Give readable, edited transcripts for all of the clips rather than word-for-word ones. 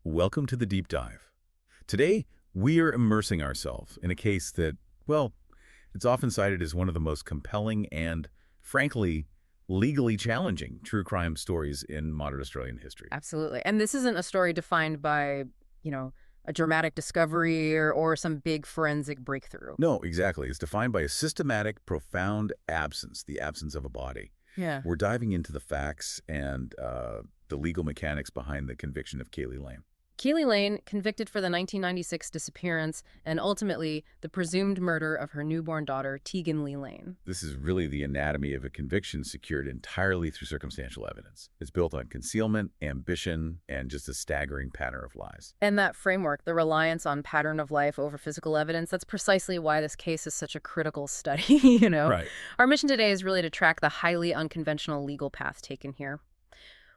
Welcome to the deep dive. Today, we are immersing ourselves in a case that, well, it's often cited as one of the most compelling and, frankly, legally challenging true crime stories in modern Australian history. Absolutely. And this isn't a story defined by, a dramatic discovery or some big forensic breakthrough. No, exactly. It's defined by a systematic, profound absence, the absence of a body. Yeah. We're diving into the facts and the legal mechanics behind the conviction of Keli Lane. Keli Lane, convicted for the 1996 disappearance and ultimately the presumed murder of her newborn daughter, Tegan Lee Lane. This is really the anatomy of a conviction secured entirely through circumstantial evidence. It's built on concealment, ambition, and just a staggering pattern of lies. And that framework, the reliance on pattern of life over physical evidence, that's precisely why this case is such a critical study, Right. Our mission today is really to track the highly unconventional legal path taken here.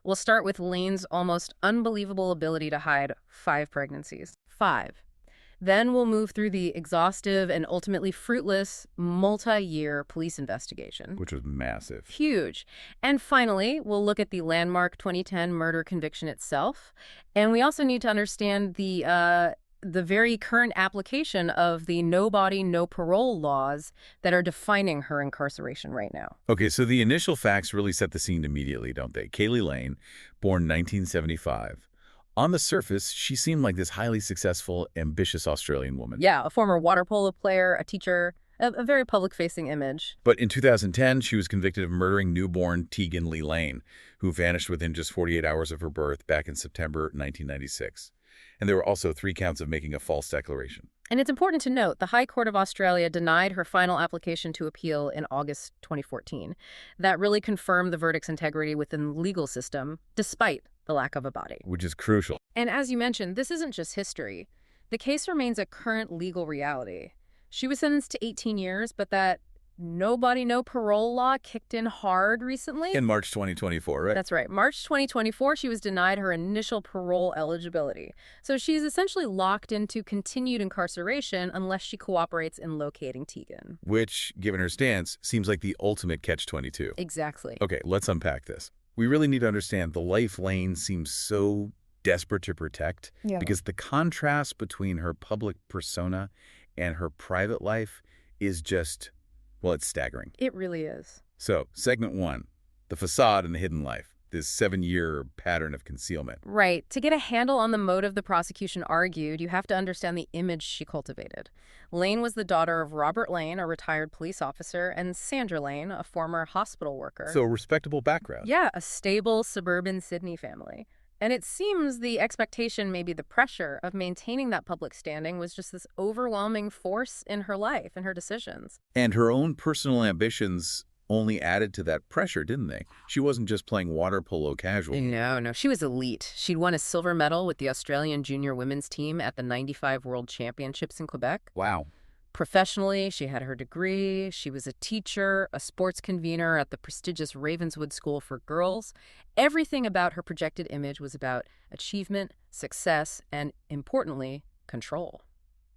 We'll start with Lane's almost unbelievable ability to hide 5 pregnancies. 5. Then we'll move through the exhaustive and ultimately fruitless multi-year police investigation. Which was massive. Huge. And finally, we'll look at the landmark 2010 murder conviction itself. And we also need to understand the very current application of the no body, no parole laws that are defining her incarceration right now. Okay, so the initial facts really set the scene immediately, don't they? Keli Lane, born 1975. On the surface, she seemed like this highly successful, ambitious Australian woman. Yeah, a former water polo player, a teacher, a very public-facing image. But in 2010, she was convicted of murdering newborn Tegan Lee Lane, who vanished within just 48 hours of her birth back in September 1996. And there were also 3 counts of making a false declaration. And it's important to note, the High Court of Australia denied her final application to appeal in August 2014. That really confirmed the verdict's integrity within the legal system, despite the lack of a body. Which is crucial. And as you mentioned, this isn't just history. The case remains a current legal reality. She was sentenced to 18 years, but that no body, no parole law kicked in hard recently. In March 2024, right? That's right. March 2024, she was denied her initial parole eligibility. So she's essentially locked into continued incarceration unless she cooperates in locating Tegan. Which, given her stance, seems like the ultimate catch-22. Exactly. Okay, let's unpack this. We really need to understand the life Lane seems so desperate to protect because the contrast between her public persona and her private life is just, well, it's staggering. It really is. So, segment 1, the facade and the hidden life, this 7-year pattern of concealment. Right. To get a handle on the motive the prosecution argued, you have to understand the image she cultivated. Lane was the daughter of Robert Lane, a retired police officer, and Sandra Lane, a former hospital worker. So a respectable background. Yeah, a stable suburban Sydney family. And it seems the expectation, maybe the pressure of maintaining that public standing was just this overwhelming force in her life and her decisions. And her own personal ambitions only added to that pressure, didn't they? She wasn't just playing water polo casual. No. She was elite. She'd won a silver medal with the Australian junior women's team at the 95 World Championships in Quebec. Wow. Professionally, she had her degree, she was a teacher, a sports convener at the prestigious Ravenswood School for Girls. Everything about her projected image was about achievement, success, and, importantly, control.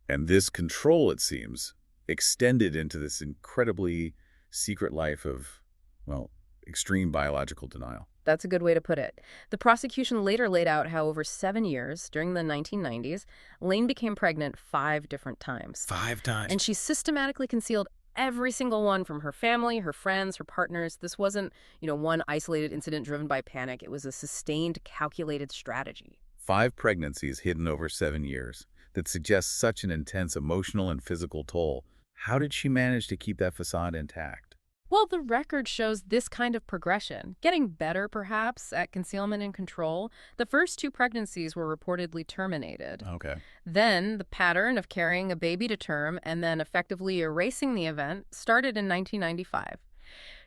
And this control, it seems, extended into this incredibly secret life of, well, extreme biological denial. That's a good way to put it. The prosecution later laid out how over 7 years, during the 1990s, Lane became pregnant 5 different times. 5 times? And she systematically concealed every single one from her family, her friends, her partners. This wasn't, one isolated incident driven by panic. It was a sustained, calculated strategy. 5 pregnancies hidden over 7 years. That suggests such an intense emotional and physical toll. How did she manage to keep that facade intact? Well, the record shows this kind of progression, getting better, perhaps, at concealment and control. The first 2 pregnancies were reportedly terminated. Okay. Then the pattern of carrying a baby to term and then effectively erasing the event started in 1995.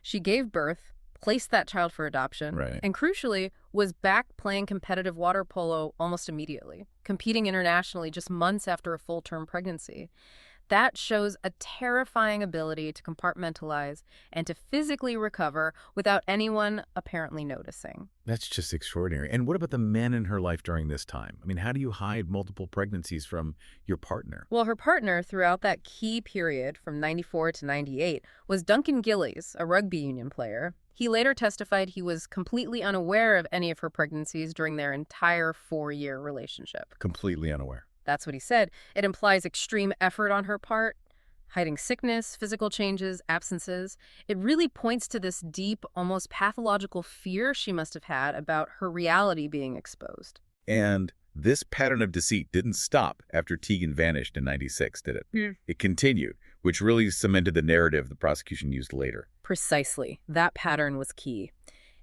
She gave birth, placed that child for adoption, Right. and crucially, was back playing competitive water polo almost immediately, competing internationally just months after a full-term pregnancy. That shows a terrifying ability to compartmentalize and to physically recover without anyone apparently noticing. That's just extraordinary. And what about the men in her life during this time? I mean, how do you hide multiple pregnancies from your partner? Well, her partner throughout that key period from 94 to 98 was Duncan Gillies, a rugby union player. He later testified he was completely unaware of any of her pregnancies during their entire 4-year relationship. Completely unaware. That's what he said. It implies extreme effort on her part, hiding sickness, physical changes, absences. It really points to this deep, almost pathological fear she must have had about her reality being exposed. And this pattern of deceit didn't stop after Tegan vanished in 96, did it? It continued, which really cemented the narrative the prosecution used later. Precisely. That pattern was key.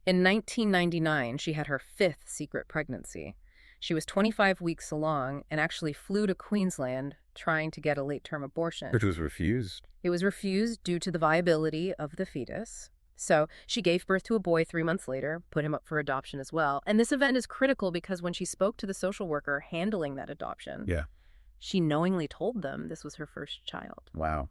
In 1999, she had her 5th secret pregnancy. She was 25 weeks along and actually flew to Queensland trying to get a late-term abortion. It was refused. It was refused due to the viability of the fetus. So she gave birth to a boy 3 months later, put him up for adoption as well. And this event is critical because when she spoke to the social worker handling that adoption, she knowingly told them this was her first child. Wow.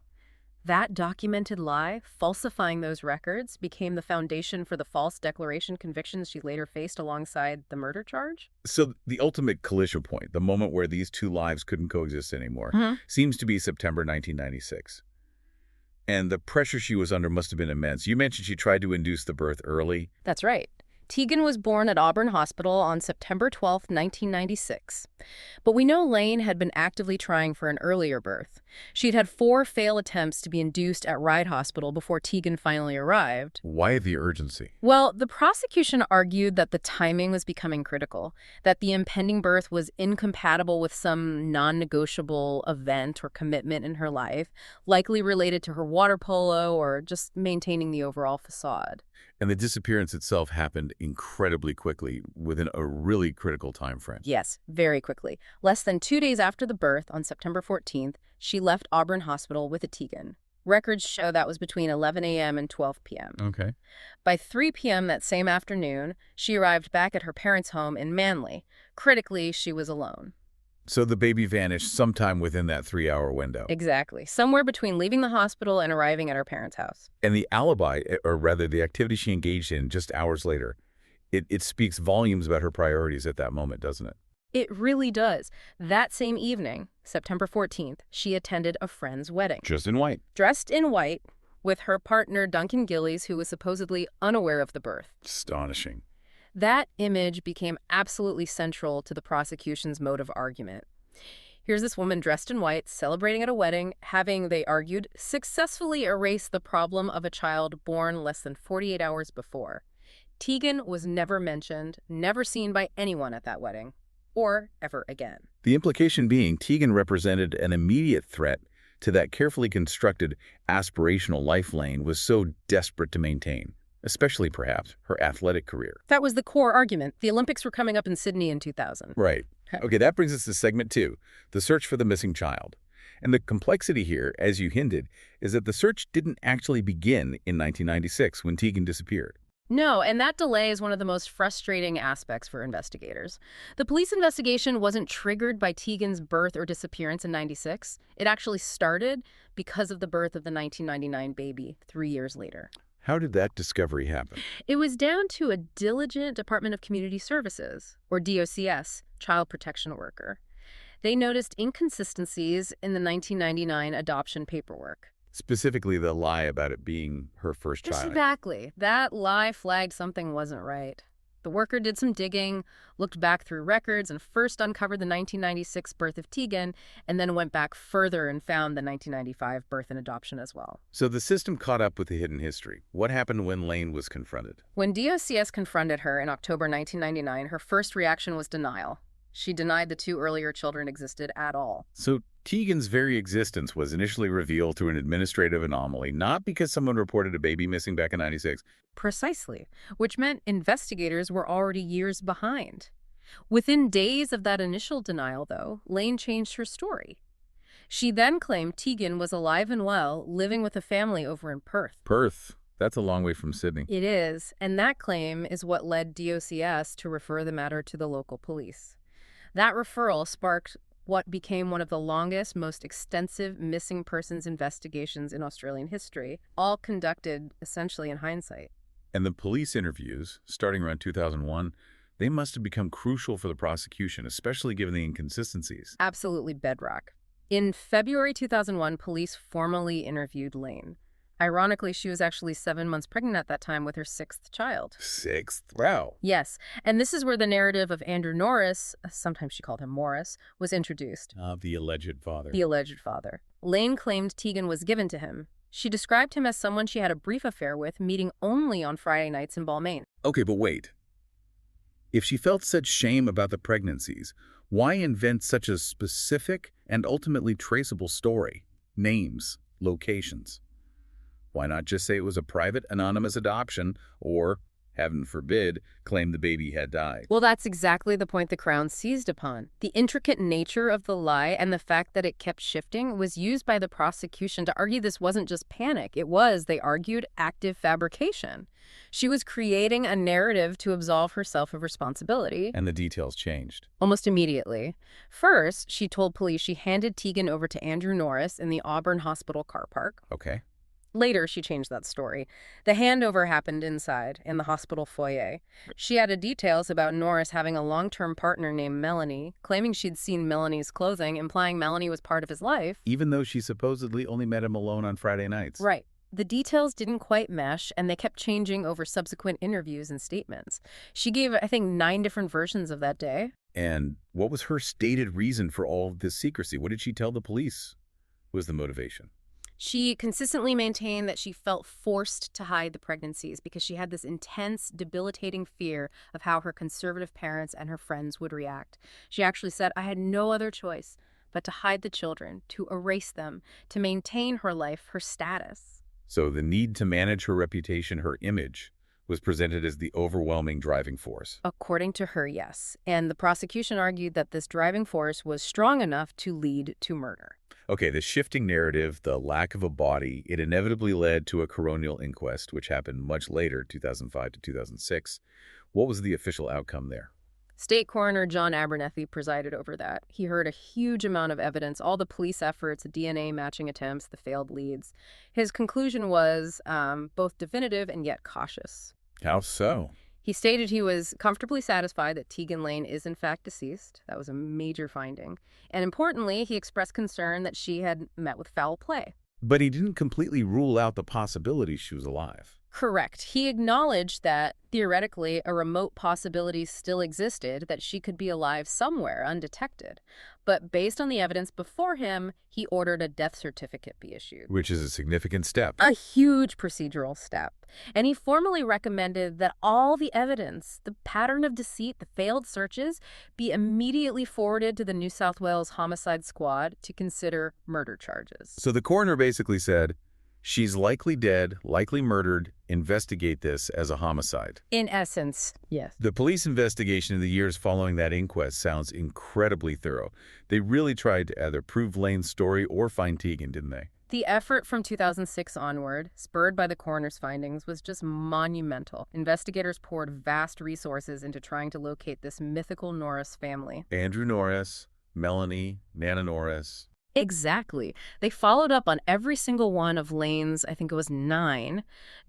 That documented lie, falsifying those records, became the foundation for the false declaration convictions she later faced alongside the murder charge. So the ultimate collision point, the moment where these two lives couldn't coexist anymore, seems to be September 1996. And the pressure she was under must have been immense. You mentioned she tried to induce the birth early. That's right. Tegan was born at Auburn Hospital on September 12, 1996. But we know Lane had been actively trying for an earlier birth. She'd had 4 failed attempts to be induced at Ryde Hospital before Tegan finally arrived. Why the urgency? Well, the prosecution argued that the timing was becoming critical, that the impending birth was incompatible with some non-negotiable event or commitment in her life, likely related to her water polo or just maintaining the overall facade. And the disappearance itself happened incredibly quickly within a really critical time frame. Yes, very quickly. Less than 2 days after the birth, on September 14th, she left Auburn Hospital with a Tegan. Records show that was between 11 a.m. and 12 p.m. Okay. By 3 p.m. that same afternoon, she arrived back at her parents' home in Manly. Critically, she was alone. So the baby vanished sometime within that 3-hour window. Exactly. Somewhere between leaving the hospital and arriving at her parents' house. And the alibi, or rather the activity she engaged in just hours later, it speaks volumes about her priorities at that moment, doesn't it? It really does. That same evening, September 14th, she attended a friend's wedding. Just in white. Dressed in white, with her partner Duncan Gillies, who was supposedly unaware of the birth. Astonishing. That image became absolutely central to the prosecution's motive argument. Here's this woman dressed in white, celebrating at a wedding, having, they argued, successfully erased the problem of a child born less than 48 hours before. Tegan was never mentioned, never seen by anyone at that wedding, or ever again. The implication being Tegan represented an immediate threat to that carefully constructed aspirational life Lane was so desperate to maintain, especially perhaps her athletic career. That was the core argument. The Olympics were coming up in Sydney in 2000. Right. Okay, that brings us to segment 2, the search for the missing child. And the complexity here, as you hinted, is that the search didn't actually begin in 1996 when Tegan disappeared. No, and that delay is one of the most frustrating aspects for investigators. The police investigation wasn't triggered by Tegan's birth or disappearance in 96. It actually started because of the birth of the 1999 baby 3 years later. How did that discovery happen? It was down to a diligent Department of Community Services, or DOCS, child protection worker. They noticed inconsistencies in the 1999 adoption paperwork. Specifically the lie about it being her first child. Exactly. That lie flagged something wasn't right. The worker did some digging, looked back through records, and first uncovered the 1996 birth of Tegan, and then went back further and found the 1995 birth and adoption as well. So the system caught up with the hidden history. What happened when Lane was confronted? When DOCS confronted her in October 1999, her first reaction was denial. She denied the 2 earlier children existed at all. So Tegan's very existence was initially revealed through an administrative anomaly, not because someone reported a baby missing back in 96. Precisely, which meant investigators were already years behind. Within days of that initial denial, though, Lane changed her story. She then claimed Tegan was alive and well, living with a family over in Perth. Perth? That's a long way from Sydney. It is, and that claim is what led DOCS to refer the matter to the local police. That referral sparked what became one of the longest, most extensive missing persons investigations in Australian history, all conducted essentially in hindsight. And the police interviews, starting around 2001, they must have become crucial for the prosecution, especially given the inconsistencies. Absolutely bedrock. In February 2001, police formally interviewed Lane. Ironically, she was actually 7 months pregnant at that time with her 6th child. 6th? Wow. Yes, and this is where the narrative of Andrew Norris, sometimes she called him Morris, was introduced. The alleged father. The alleged father. Lane claimed Tegan was given to him. She described him as someone she had a brief affair with, meeting only on Friday nights in Balmain. Okay, but wait. If she felt such shame about the pregnancies, why invent such a specific and ultimately traceable story? Names, locations. Why not just say it was a private, anonymous adoption or, heaven forbid, claim the baby had died? Well, that's exactly the point the Crown seized upon. The intricate nature of the lie and the fact that it kept shifting was used by the prosecution to argue this wasn't just panic. It was, they argued, active fabrication. She was creating a narrative to absolve herself of responsibility. And the details changed. Almost immediately. First, she told police she handed Tegan over to Andrew Norris in the Auburn Hospital car park. Okay. Later, she changed that story. The handover happened inside, in the hospital foyer. She added details about Norris having a long-term partner named Melanie, claiming she'd seen Melanie's clothing, implying Melanie was part of his life. Even though she supposedly only met him alone on Friday nights. Right. The details didn't quite mesh, and they kept changing over subsequent interviews and statements. She gave, I think, 9 different versions of that day. And what was her stated reason for all of this secrecy? What did she tell the police was the motivation? She consistently maintained that she felt forced to hide the pregnancies because she had this intense, debilitating fear of how her conservative parents and her friends would react. She actually said, "I had no other choice but to hide the children, to erase them, to maintain her life, her status." So the need to manage her reputation, her image, was presented as the overwhelming driving force. According to her, yes. And the prosecution argued that this driving force was strong enough to lead to murder. Okay, the shifting narrative, the lack of a body, it inevitably led to a coronial inquest, which happened much later, 2005 to 2006. What was the official outcome there? State Coroner John Abernethy presided over that. He heard a huge amount of evidence, all the police efforts, DNA matching attempts, the failed leads. His conclusion was both definitive and yet cautious. How so? He stated he was comfortably satisfied that Tegan Lane is in fact deceased. That was a major finding. And importantly, he expressed concern that she had met with foul play. But he didn't completely rule out the possibility she was alive. Correct. He acknowledged that, theoretically, a remote possibility still existed that she could be alive somewhere undetected. But based on the evidence before him, he ordered a death certificate be issued. Which is a significant step. A huge procedural step. And he formally recommended that all the evidence, the pattern of deceit, the failed searches, be immediately forwarded to the New South Wales Homicide Squad to consider murder charges. So the coroner basically said, she's likely dead, likely murdered. Investigate this as a homicide. In essence, yes. The police investigation in the years following that inquest sounds incredibly thorough. They really tried to either prove Lane's story or find Tegan, didn't they? The effort from 2006 onward, spurred by the coroner's findings, was just monumental. Investigators poured vast resources into trying to locate this mythical Norris family. Andrew Norris, Melanie, Nana Norris. Exactly. They followed up on every single one of Lane's, I think it was 9,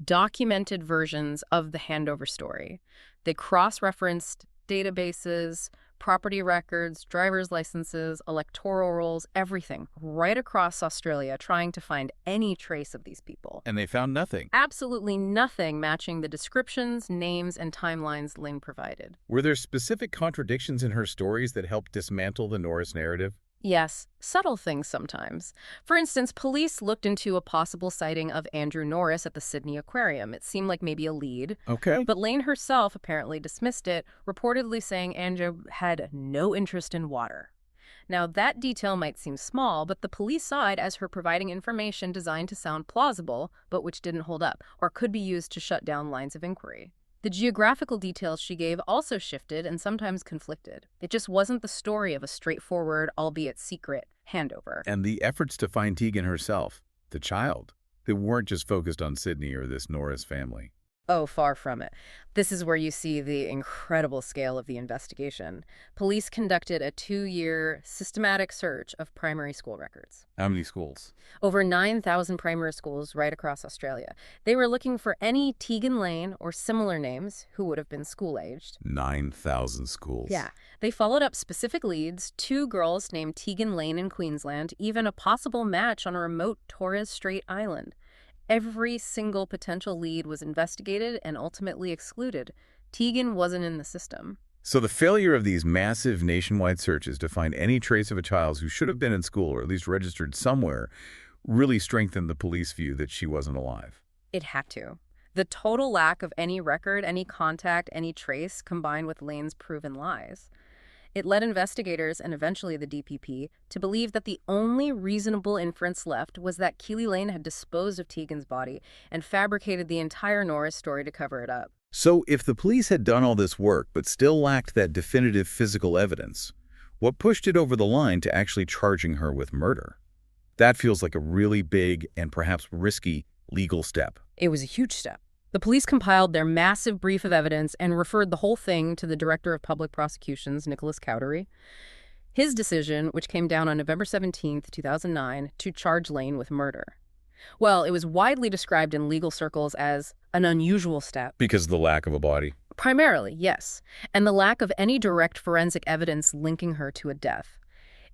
documented versions of the handover story. They cross-referenced databases, property records, driver's licenses, electoral rolls, everything, right across Australia, trying to find any trace of these people. And they found nothing. Absolutely nothing matching the descriptions, names, and timelines Lane provided. Were there specific contradictions in her stories that helped dismantle the Norris narrative? Yes, subtle things sometimes. For instance, police looked into a possible sighting of Andrew Norris at the Sydney Aquarium. It seemed like maybe a lead. Okay. But Lane herself apparently dismissed it, reportedly saying Andrew had no interest in water. Now, that detail might seem small, but the police saw it as her providing information designed to sound plausible, but which didn't hold up, or could be used to shut down lines of inquiry. The geographical details she gave also shifted and sometimes conflicted. It just wasn't the story of a straightforward, albeit secret, handover. And the efforts to find Tegan herself, the child, they weren't just focused on Sydney or this Norris family. Oh, far from it. This is where you see the incredible scale of the investigation. Police conducted a 2-year systematic search of primary school records. How many schools? Over 9,000 primary schools right across Australia. They were looking for any Tegan Lane or similar names who would have been school-aged. 9,000 schools. Yeah. They followed up specific leads, 2 girls named Tegan Lane in Queensland, even a possible match on a remote Torres Strait island. Every single potential lead was investigated and ultimately excluded. Tegan wasn't in the system. So the failure of these massive nationwide searches to find any trace of a child who should have been in school or at least registered somewhere really strengthened the police view that she wasn't alive. It had to. The total lack of any record, any contact, any trace, combined with Lane's proven lies. It led investigators and eventually the DPP to believe that the only reasonable inference left was that Keli Lane had disposed of Tegan's body and fabricated the entire Norris story to cover it up. So if the police had done all this work but still lacked that definitive physical evidence, what pushed it over the line to actually charging her with murder? That feels like a really big and perhaps risky legal step. It was a huge step. The police compiled their massive brief of evidence and referred the whole thing to the Director of Public Prosecutions, Nicholas Cowdery. His decision, which came down on November 17, 2009, to charge Lane with murder. Well, it was widely described in legal circles as an unusual step. Because of the lack of a body. Primarily, yes, and the lack of any direct forensic evidence linking her to a death.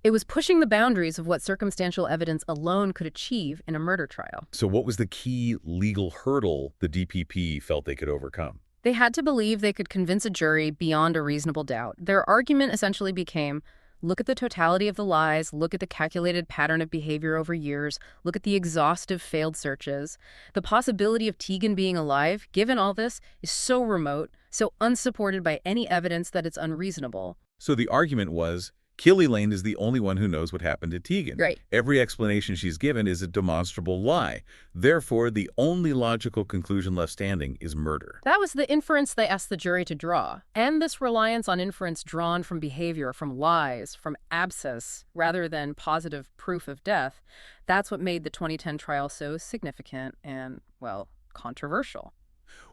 It was pushing the boundaries of what circumstantial evidence alone could achieve in a murder trial. So what was the key legal hurdle the DPP felt they could overcome? They had to believe they could convince a jury beyond a reasonable doubt. Their argument essentially became, look at the totality of the lies, look at the calculated pattern of behavior over years, look at the exhaustive failed searches. The possibility of Tegan being alive, given all this, is so remote, so unsupported by any evidence that it's unreasonable. So the argument was, Keli Lane is the only one who knows what happened to Tegan. Right. Every explanation she's given is a demonstrable lie. Therefore, the only logical conclusion left standing is murder. That was the inference they asked the jury to draw. And this reliance on inference drawn from behavior, from lies, from abscess, rather than positive proof of death, that's what made the 2010 trial so significant and, well, controversial.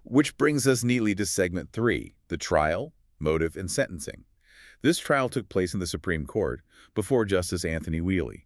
Which brings us neatly to segment 3, the trial, motive, and sentencing. This trial took place in the Supreme Court before Justice Anthony Wheely.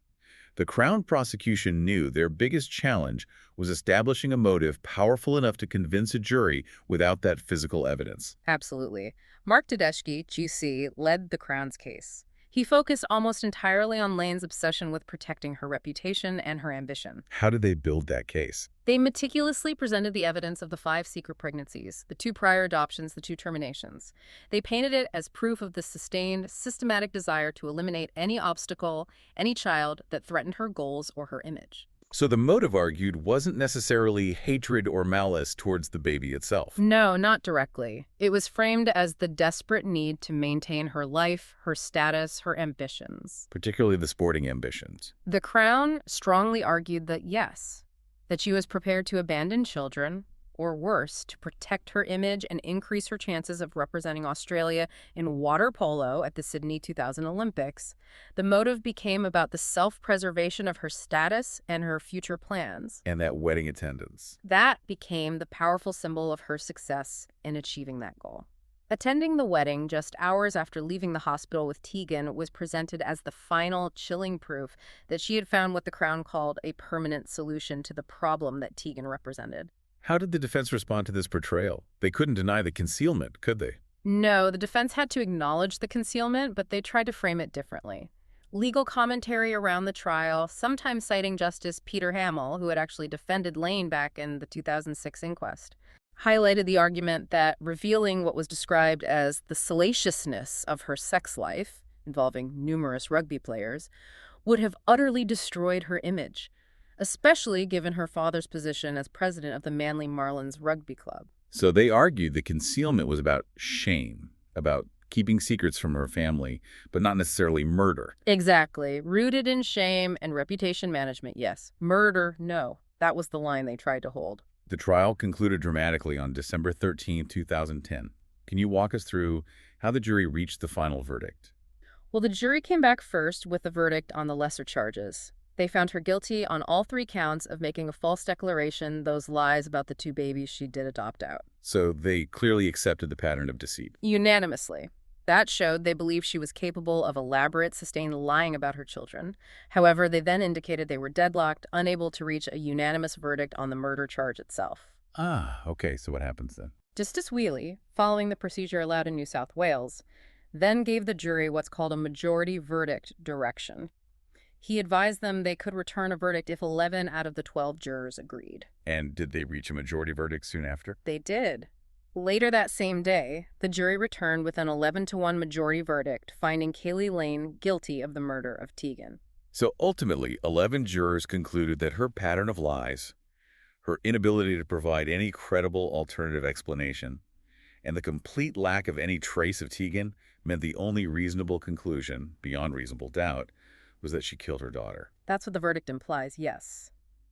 The Crown prosecution knew their biggest challenge was establishing a motive powerful enough to convince a jury without that physical evidence. Absolutely. Mark Tedeschi, GC, led the Crown's case. He focused almost entirely on Lane's obsession with protecting her reputation and her ambition. How did they build that case? They meticulously presented the evidence of the 5 secret pregnancies, the 2 prior adoptions, the 2 terminations. They painted it as proof of the sustained, systematic desire to eliminate any obstacle, any child that threatened her goals or her image. So the motive argued wasn't necessarily hatred or malice towards the baby itself. No, not directly. It was framed as the desperate need to maintain her life, her status, her ambitions. Particularly the sporting ambitions. The Crown strongly argued that yes, that she was prepared to abandon children, or worse, to protect her image and increase her chances of representing Australia in water polo at the Sydney 2000 Olympics. The motive became about the self-preservation of her status and her future plans. And that wedding attendance. That became the powerful symbol of her success in achieving that goal. Attending the wedding just hours after leaving the hospital with Tegan was presented as the final chilling proof that she had found what the Crown called a permanent solution to the problem that Tegan represented. How did the defense respond to this portrayal? They couldn't deny the concealment, could they? No, the defense had to acknowledge the concealment, but they tried to frame it differently. Legal commentary around the trial, sometimes citing Justice Peter Hamill, who had actually defended Lane back in the 2006 inquest, highlighted the argument that revealing what was described as the salaciousness of her sex life, involving numerous rugby players, would have utterly destroyed her image, especially given her father's position as president of the Manly Marlins Rugby Club. So they argued the concealment was about shame, about keeping secrets from her family, but not necessarily murder. Exactly. Rooted in shame and reputation management, yes. Murder, no. That was the line they tried to hold. The trial concluded dramatically on December 13, 2010. Can you walk us through how the jury reached the final verdict? Well, the jury came back first with a verdict on the lesser charges. They found her guilty on all 3 counts of making a false declaration, those lies about the 2 babies she did adopt out. So they clearly accepted the pattern of deceit. Unanimously. That showed they believed she was capable of elaborate, sustained lying about her children. However, they then indicated they were deadlocked, unable to reach a unanimous verdict on the murder charge itself. Ah, okay, so what happens then? Justice Wheely, following the procedure allowed in New South Wales, then gave the jury what's called a majority verdict direction. He advised them they could return a verdict if 11 out of the 12 jurors agreed. And did they reach a majority verdict soon after? They did. Later that same day, the jury returned with an 11-1 majority verdict, finding Keli Lane guilty of the murder of Tegan. So ultimately, 11 jurors concluded that her pattern of lies, her inability to provide any credible alternative explanation, and the complete lack of any trace of Tegan meant the only reasonable conclusion, beyond reasonable doubt, was that she killed her daughter. That's what the verdict implies, yes.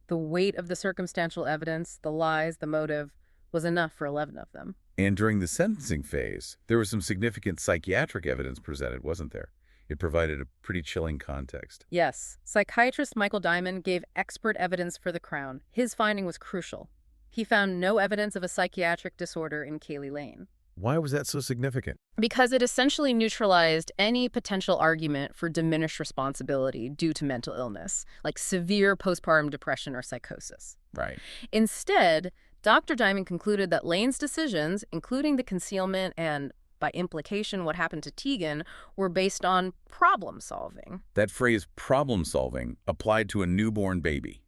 The weight of the circumstantial evidence, the lies, the motive, was enough for 11 of them. And during the sentencing phase, there was some significant psychiatric evidence presented, wasn't there? It provided a pretty chilling context. Yes. Psychiatrist Michael Diamond gave expert evidence for the Crown. His finding was crucial. He found no evidence of a psychiatric disorder in Keli Lane. Why was that so significant? Because it essentially neutralized any potential argument for diminished responsibility due to mental illness, like severe postpartum depression or psychosis. Right. Instead, Dr. Diamond concluded that Lane's decisions, including the concealment and, by implication, what happened to Tegan, were based on problem solving. That phrase, problem solving, applied to a newborn baby.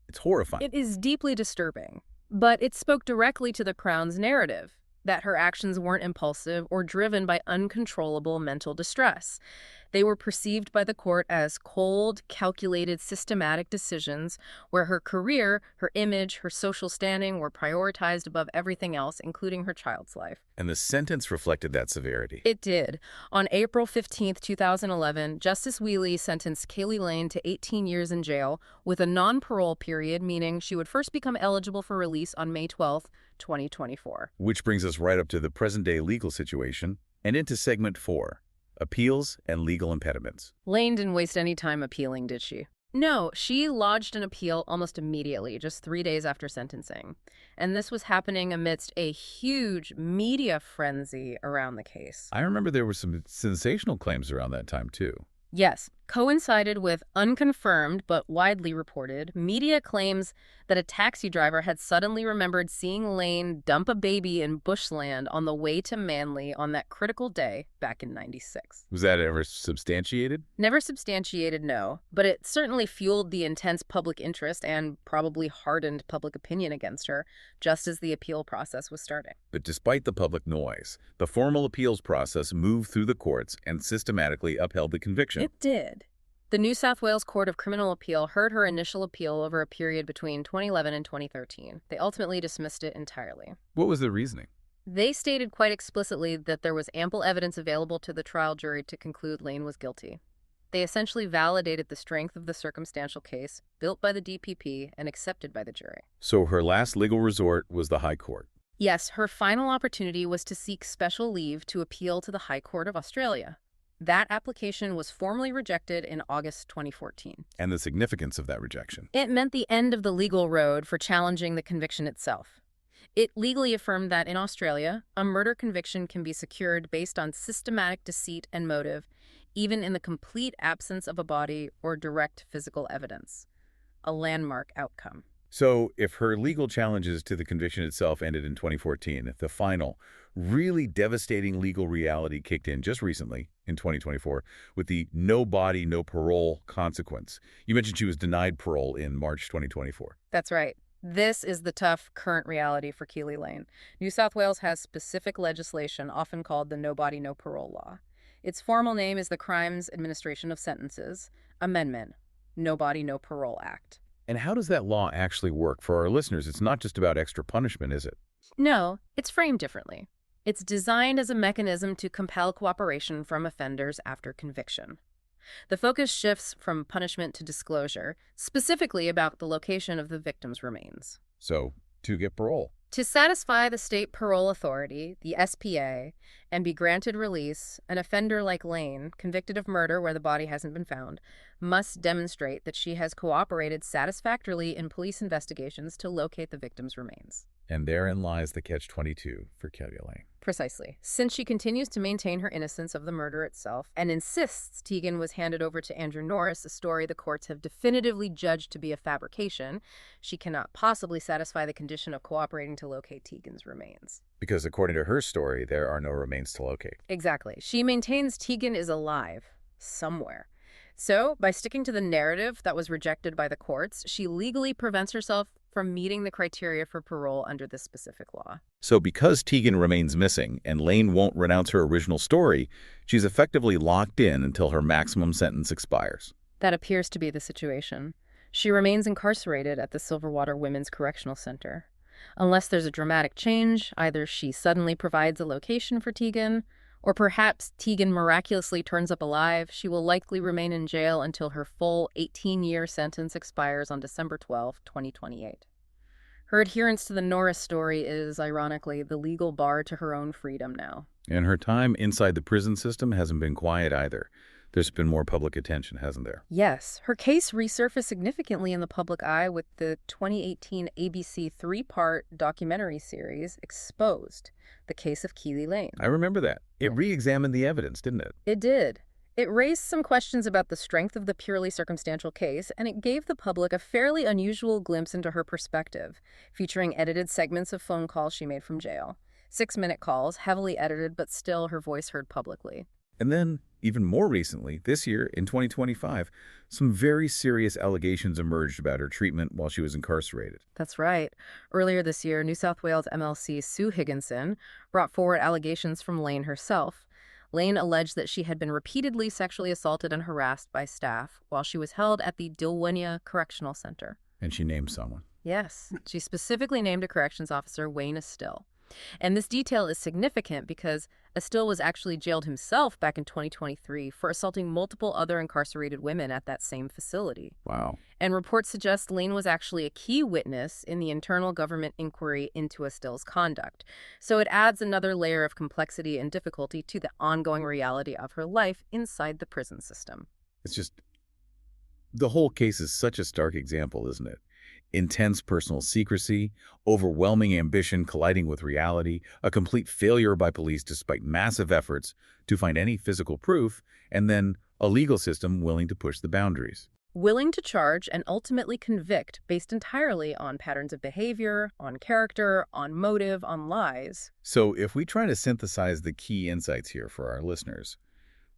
It's horrifying. It is deeply disturbing, but it spoke directly to the Crown's narrative that her actions weren't impulsive or driven by uncontrollable mental distress. They were perceived by the court as cold, calculated, systematic decisions where her career, her image, her social standing were prioritized above everything else, including her child's life. And the sentence reflected that severity. It did. On April 15, 2011, Justice Wheely sentenced Keli Lane to 18 years in jail with a non-parole period, meaning she would first become eligible for release on May 12, 2024. Which brings us right up to the present-day legal situation and into segment 4, appeals and legal impediments. Lane didn't waste any time appealing, did she? No, she lodged an appeal almost immediately, just 3 days after sentencing. And this was happening amidst a huge media frenzy around the case. I remember there were some sensational claims around that time, too. Yes, coincided with unconfirmed but widely reported media claims that a taxi driver had suddenly remembered seeing Lane dump a baby in bushland on the way to Manly on that critical day back in '96. Was that ever substantiated? Never substantiated, no, but it certainly fueled the intense public interest and probably hardened public opinion against her just as the appeal process was starting. But despite the public noise, the formal appeals process moved through the courts and systematically upheld the conviction. It did. The New South Wales Court of Criminal Appeal heard her initial appeal over a period between 2011 and 2013. They ultimately dismissed it entirely. What was the reasoning? They stated quite explicitly that there was ample evidence available to the trial jury to conclude Lane was guilty. They essentially validated the strength of the circumstantial case built by the DPP and accepted by the jury. So her last legal resort was the High Court. Yes, her final opportunity was to seek special leave to appeal to the High Court of Australia. That application was formally rejected in August 2014. And the significance of that rejection. It meant the end of the legal road for challenging the conviction itself. It legally affirmed that in Australia, a murder conviction can be secured based on systematic deceit and motive, even in the complete absence of a body or direct physical evidence. A landmark outcome. So if her legal challenges to the conviction itself ended in 2014, the final, really devastating legal reality kicked in just recently, in 2024, with the no body, no parole consequence. You mentioned she was denied parole in March 2024. That's right. This is the tough current reality for Keli Lane. New South Wales has specific legislation, often called the No Body, No Parole Law. Its formal name is the Crimes Administration of Sentences Amendment, No Body, No Parole Act. And how does that law actually work? For our listeners, it's not just about extra punishment, is it? No, it's framed differently. It's designed as a mechanism to compel cooperation from offenders after conviction. The focus shifts from punishment to disclosure, specifically about the location of the victim's remains. So, to get parole. To satisfy the state parole authority, the SPA, and be granted release, an offender like Lane, convicted of murder where the body hasn't been found, must demonstrate that she has cooperated satisfactorily in police investigations to locate the victim's remains. And therein lies the catch-22 for Keli Lane. Precisely. Since she continues to maintain her innocence of the murder itself and insists Tegan was handed over to Andrew Norris, a story the courts have definitively judged to be a fabrication, she cannot possibly satisfy the condition of cooperating to locate Tegan's remains. Because according to her story, there are no remains to locate. Exactly. She maintains Tegan is alive somewhere. So, by sticking to the narrative that was rejected by the courts, she legally prevents herself from meeting the criteria for parole under this specific law. So because Tegan remains missing and Lane won't renounce her original story, she's effectively locked in until her maximum sentence expires. That appears to be the situation. She remains incarcerated at the Silverwater Women's Correctional Center. Unless there's a dramatic change, either she suddenly provides a location for Tegan, or perhaps Tegan miraculously turns up alive, she will likely remain in jail until her full 18-year sentence expires on December 12, 2028. Her adherence to the Norris story is, ironically, the legal bar to her own freedom now. And her time inside the prison system hasn't been quiet either. There's been more public attention, hasn't there? Yes, her case resurfaced significantly in the public eye with the 2018 ABC three-part documentary series, Exposed, the case of Keli Lane. I remember that. It re-examined the evidence, didn't it? It did. It raised some questions about the strength of the purely circumstantial case, and it gave the public a fairly unusual glimpse into her perspective, featuring edited segments of phone calls she made from jail. 6-minute calls, heavily edited, but still her voice heard publicly. And then, even more recently, this year, in 2025, some very serious allegations emerged about her treatment while she was incarcerated. That's right. Earlier this year, New South Wales MLC Sue Higginson brought forward allegations from Lane herself. Lane alleged that she had been repeatedly sexually assaulted and harassed by staff while she was held at the Dilwyn Correctional Center. And she named someone. Yes, she specifically named a corrections officer, Wayne Estill. And this detail is significant because Estill was actually jailed himself back in 2023 for assaulting multiple other incarcerated women at that same facility. Wow. And reports suggest Lane was actually a key witness in the internal government inquiry into Estill's conduct. So it adds another layer of complexity and difficulty to the ongoing reality of her life inside the prison system. It's just, the whole case is such a stark example, isn't it? Intense personal secrecy, overwhelming ambition colliding with reality, a complete failure by police despite massive efforts to find any physical proof, and then a legal system willing to push the boundaries. Willing to charge and ultimately convict based entirely on patterns of behavior, on character, on motive, on lies. So if we try to synthesize the key insights here for our listeners,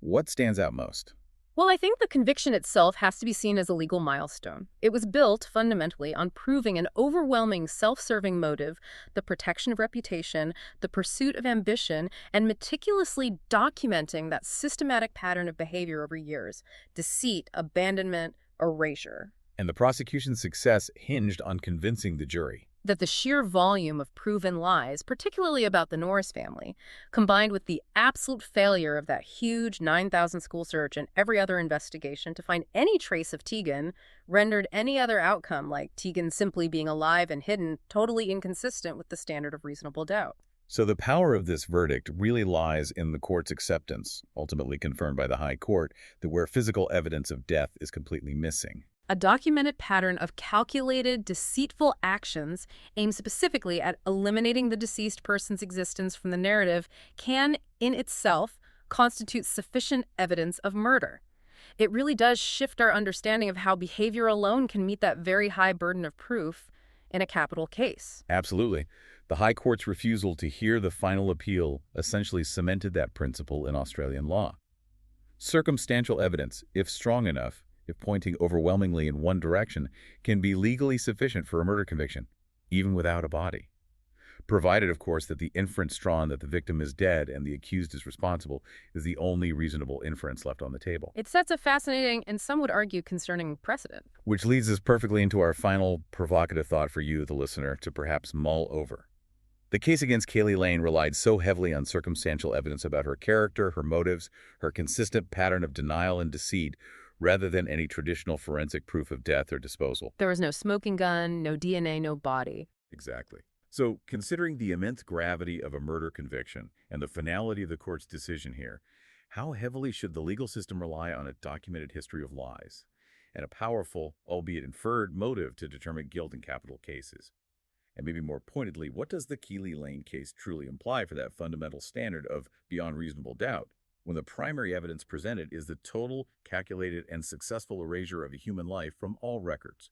what stands out most? Well, I think the conviction itself has to be seen as a legal milestone. It was built, fundamentally, on proving an overwhelming self-serving motive, the protection of reputation, the pursuit of ambition, and meticulously documenting that systematic pattern of behavior over years: deceit, abandonment, erasure. And the prosecution's success hinged on convincing the jury That the sheer volume of proven lies, particularly about the Norris family, combined with the absolute failure of that huge 9,000 school search and every other investigation to find any trace of Tegan, rendered any other outcome, like Tegan simply being alive and hidden, totally inconsistent with the standard of reasonable doubt. So the power of this verdict really lies in the court's acceptance, ultimately confirmed by the High Court, that where physical evidence of death is completely missing. A documented pattern of calculated, deceitful actions aimed specifically at eliminating the deceased person's existence from the narrative can, in itself, constitute sufficient evidence of murder. It really does shift our understanding of how behavior alone can meet that very high burden of proof in a capital case. Absolutely. The High Court's refusal to hear the final appeal essentially cemented that principle in Australian law. Circumstantial evidence, if strong enough, if pointing overwhelmingly in one direction, can be legally sufficient for a murder conviction, even without a body. Provided, of course, that the inference drawn that the victim is dead and the accused is responsible is the only reasonable inference left on the table. It sets a fascinating, and some would argue concerning, precedent. Which leads us perfectly into our final provocative thought for you, the listener, to perhaps mull over. The case against Keli Lane relied so heavily on circumstantial evidence about her character, her motives, her consistent pattern of denial and deceit, rather than any traditional forensic proof of death or disposal. There was no smoking gun, no DNA, no body. Exactly. So, considering the immense gravity of a murder conviction and the finality of the court's decision here, how heavily should the legal system rely on a documented history of lies and a powerful, albeit inferred, motive to determine guilt in capital cases? And maybe more pointedly, what does the Keli Lane case truly imply for that fundamental standard of beyond reasonable doubt, when the primary evidence presented is the total, calculated, and successful erasure of a human life from all records?